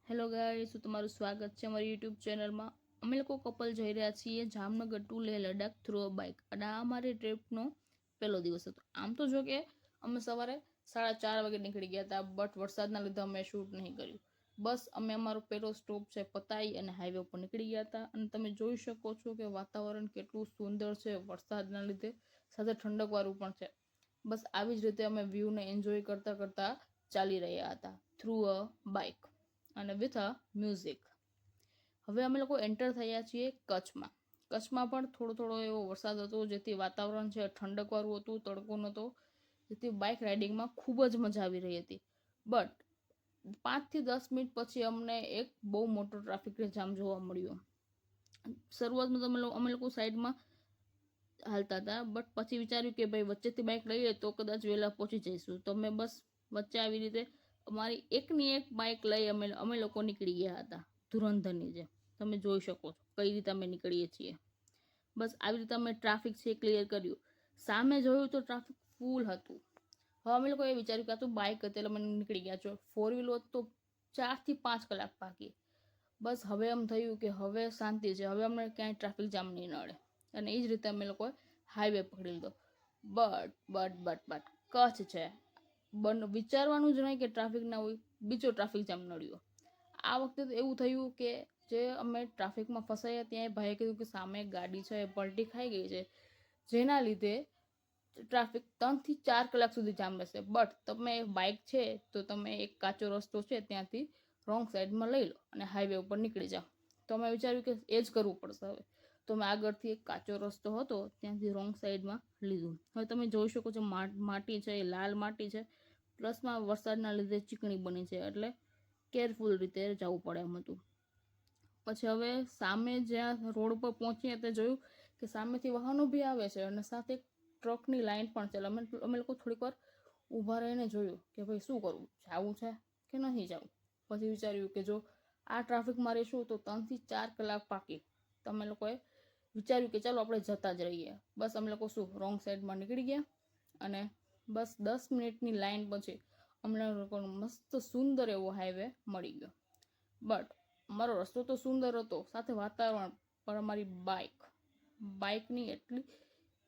Hello guys, તો તમારું સ્વાગત છે અમારી યુટ્યુબ ચેનલમાં. અમે લોકો કપલ જઈ રહ્યા છીએ Jamnagar to Leh Ladakh through a bike, અને આ અમારી ટ્રીપનો પહેલો દિવસ હતો. આમ તો જો કે અમે સવારે 4:30 વાગે નીકળી ગયા હતા, બટ વરસાદના લીધે અમે શૂટ નહીં કર્યું. બસ અમે અમારો પહેલો સ્ટોપ છે પતાવી અને હાઈવે ઉપર નીકળી ગયા હતા. અને તમે જોઈ શકો છો કે વાતાવરણ કેટલું સુંદર છે વરસાદના લીધે, સાથે ઠંડકવાળું પણ છે. બસ આવી જ રીતે અમે વ્યૂને એન્જોય કરતા કરતા ચાલી રહ્યા હતા થ્રુ અ બાઇક અને વિથ અ મ્યુઝિક. હવે અમે લોકો એન્ટર થયા છીએ કચ્છમાં. કચ્છમાં પણ થોડો એવો વરસાદ હતો, જેથી વાતાવરણ છે ઠંડકવાળું હતું, તડકો નહોતો, જેથી બાઇક રાઇડિંગમાં ખૂબ જ મજા આવી રહી હતી. બટ 5 થી 10 મિનિટ પછી અમને એક બહુ મોટો ટ્રાફિક જામ જોવા મળ્યો. શરૂઆતમાં તો અમે લોકો સાઈડમાં હાલતા હતા, બટ પછી વિચાર્યું કે ભાઈ વચ્ચેથી બાઇક લઈએ તો કદાચ વહેલા પહોંચી જઈશું. તો અમે બસ વચ્ચે આવી રીતે અમારી એકની એક બાઇક લઈ અમે લોકો નીકળી ગયા હતા ધુરંધરની જેમ. તમે જોઈ શકો છો કઈ રીતે અમે નીકળીએ છીએ. બસ આવી રીતે અમે ટ્રાફિક છે ક્લિયર કર્યું. સામે જોયું તો ટ્રાફિક ફૂલ હતું. હવે અમે લોકોએ વિચાર્યું કે આ તો બાઇક હતી એટલે અમે નીકળી ગયા છો. 4 વ્હીલ હોત તો 4 થી 5 કલાક બાકી. બસ હવે એમ થયું કે હવે શાંતિ છે, હવે અમને ક્યાંય ટ્રાફિક જામ નહીં નડે. અને એ જ રીતે અમે લોકોએ હાઈવે પકડી લીધો. બટ કચ્છ છે, વિચારવાનું જ નહીં કે ટ્રાફિક ના હોય, બીજો ટ્રાફિક જામ નડ્યો. આ વખતે તો એવું થયું કે જે અમે ટ્રાફિકમાં ફસાયા ત્યાં ભાઈએ કીધું કે સામે ગાડી છે એ પલટી ખાઈ ગઈ છે, જેના લીધે ટ્રાફિક 3 થી 4 કલાક સુધી જામ રહેશે. બટ તમે બાઇક છે તો તમે એક કાચો રસ્તો છે ત્યાંથી રોંગ સાઈડમાં લઈ લો અને હાઈવે ઉપર નીકળી જાઓ. તો અમે વિચાર્યું કે એ જ કરવું પડશે. હવે તો મેં આગળથી એક કાચો રસ્તો હતો ત્યાંથી રોંગ સાઈડમાં લીધું. હવે તમે જોઈ શકો છો માટી છે, એ લાલ માટી છે, પ્લસમાં વરસાદના લીધે ચીકણી બની છે, એટલે કેરફુલ રીતે જવું પડે એમ હતું. પછી હવે સામે જ્યાં રોડ પર પહોંચીએ તે જોયું કે સામેથી વાહનો બી આવે છે અને સાથે ટ્રકની લાઈન પણ છે. અમે લોકો થોડીક વાર ઊભા રહીને જોયું કે ભાઈ શું કરવું, જવું છે કે નહીં જવું. પછી વિચાર્યું કે જો આ ટ્રાફિકમાં રહીશું તો 3 થી 4 કલાક પાકી. તો અમે લોકોએ વિચાર્યું કે ચાલો આપણે જતા જ રહીએ. બસ અમે લોકો રોંગ સાઈડમાં નીકળી ગયા અને બસ 10 મિનિટની લાઈન પછી અમને લોકોનો મસ્ત સુંદર એવો હાઈવે મળી ગયો. બટ અમારો રસ્તો તો સુંદર હતો, સાથે વાતાવરણ પણ અમારી બાઇકની એટલી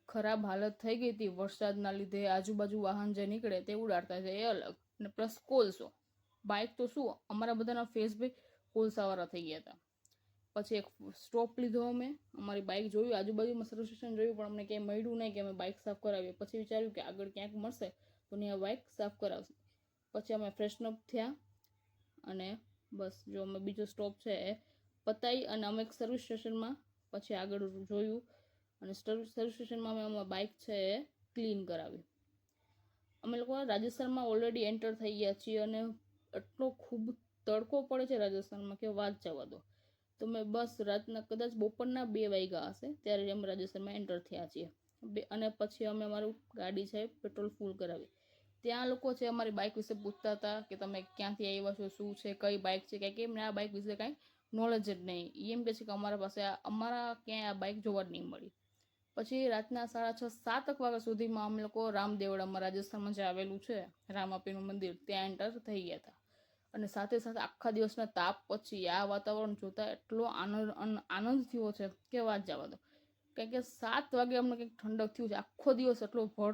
ખરાબ હાલત થઈ ગઈ હતી વરસાદના લીધે. આજુબાજુ વાહન જે નીકળે તે ઉડાડતા છે એ અલગ, અને પ્લસ કોલસો. બાઇક તો શું, અમારા બધાના ફેસ બી કોલસાવાળા થઈ ગયા હતા. પછી એક સ્ટોપ લીધો, અમે અમારી બાઇક જોયું, આજુબાજુમાં સર્વિસ સ્ટેશન જોયું, પણ અમને ક્યાંય મળ્યું નહીં કે અમે બાઇક સાફ કરાવીએ. પછી વિચાર્યું કે આગળ ક્યાંક મળશે તો ત્યાં બાઇક સાફ કરાવશે. પછી અમે ફ્રેશનઅપ થયા અને બસ જો અમે બીજો સ્ટોપ છે એ પતાવી અને અમે એક સર્વિસ સ્ટેશનમાં પછી આગળ જોયું અને સર્વિસ સ્ટેશનમાં અમે અમારી બાઇક છે એ ક્લીન કરાવી. અમે લોકો રાજસ્થાનમાં ઓલરેડી એન્ટર થઈ ગયા છીએ અને એટલો ખૂબ તડકો પડે છે રાજસ્થાનમાં કે વાત જવા દો. તો મેં બસ રાતના કદાચ બપોરના 2 વાગ્યા હશે ત્યારે અમે રાજસ્થાનમાં એન્ટર થયા છીએ. અને પછી અમે અમારું ગાડી છે પેટ્રોલ ફૂલ કરાવી. ત્યાં લોકો છે અમારી બાઇક વિશે પૂછતા હતા કે તમે ક્યાંથી આવ્યા છો, શું છે, કઈ બાઇક છે, કે એમને આ બાઇક વિશે કાંઈ નોલેજ જ નહીં. એમ કહે છે કે અમારા પાસે અમારા ક્યાંય આ બાઇક જોવા જ નહીં મળી. પછી રાતના 6:30-7 વાગ્યા સુધીમાં અમે લોકો રામદેવડામાં, રાજસ્થાનમાં જે આવેલું છે રામાપીનું મંદિર, ત્યાં એન્ટર થઈ ગયા હતા. અને સાથે સાથે આખા દિવસના તાપ પછી આ વાતાવરણ જોતા એટલો આનંદ થયો છે કે વાત જવા દો. કારણ કે 7 વાગે અમને કંઈક ઠંડક થયું છે. આખો દિવસ એટલો ભર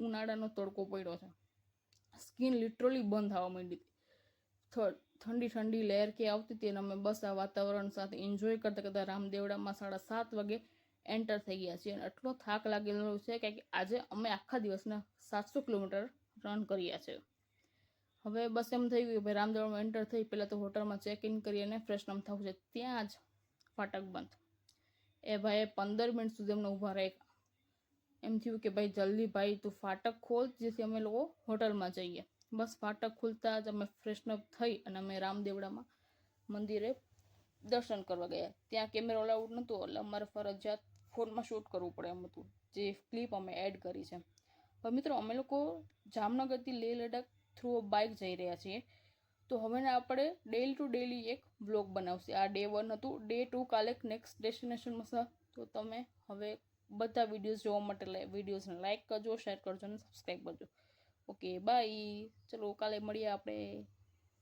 ઉનાળાનો તડકો પડ્યો છે, સ્કિન લિટરલી બંધ થવા માંડી હતી. ઠંડી લહેર કે આવતી હતી અને અમે બસ આ વાતાવરણ સાથે એન્જોય કરતા કરતા રામદેવડામાં 7:30 વાગે એન્ટર થઈ ગયા છીએ. અને એટલો થાક લાગેલો છે કે આજે અમે આખા દિવસના 700 કિલોમીટર રન કર્યા છે. હવે બસ એમ થઈ ગયું ભાઈ રામદેવડામાં એન્ટર થઈ, પહેલાં તો હોટલમાં ચેક ઇન કરી અને ફ્રેશનઅપ થવું છે. ત્યાં જ ફાટક બંધ. એ ભાઈએ 15 મિનિટ સુધી અમને ઊભા રાખ્યા. એમ થયું કે ભાઈ જલ્દી ભાઈ તું ફાટક ખોલ, જેથી અમે લોકો હોટલમાં જઈએ. બસ ફાટક ખુલતા જ અમે ફ્રેશનઅપ થઈ અને અમે રામદેવડામાં મંદિરે દર્શન કરવા ગયા. ત્યાં કેમેરા અલાઉડ નહોતું એટલે અમારે ફરજિયાત ફોનમાં શૂટ કરવું પડે એમ હતું, જે ક્લિપ અમે એડ કરી છે. હવે મિત્રો અમે લોકો જામનગરથી લેહ લદ્દાખ થ્રુ બાઇક જઈ રહ્યા છીએ. તો હવે આપણે ડેલી ટુ ડેલી એક વ્લોગ બનાવશે. આ ડે 1 હતું. ડે 2 કાલે નેક્સ્ટ ડેસ્ટિનેશનમાં છે. તો તમે હવે બધા વિડીયોઝ જોવા માટે વિડીયોઝને લાઇક કરજો, શેર કરજો અને સબસ્ક્રાઈબ કરજો. ઓકે બાય, ચલો કાલે મળીએ આપણે.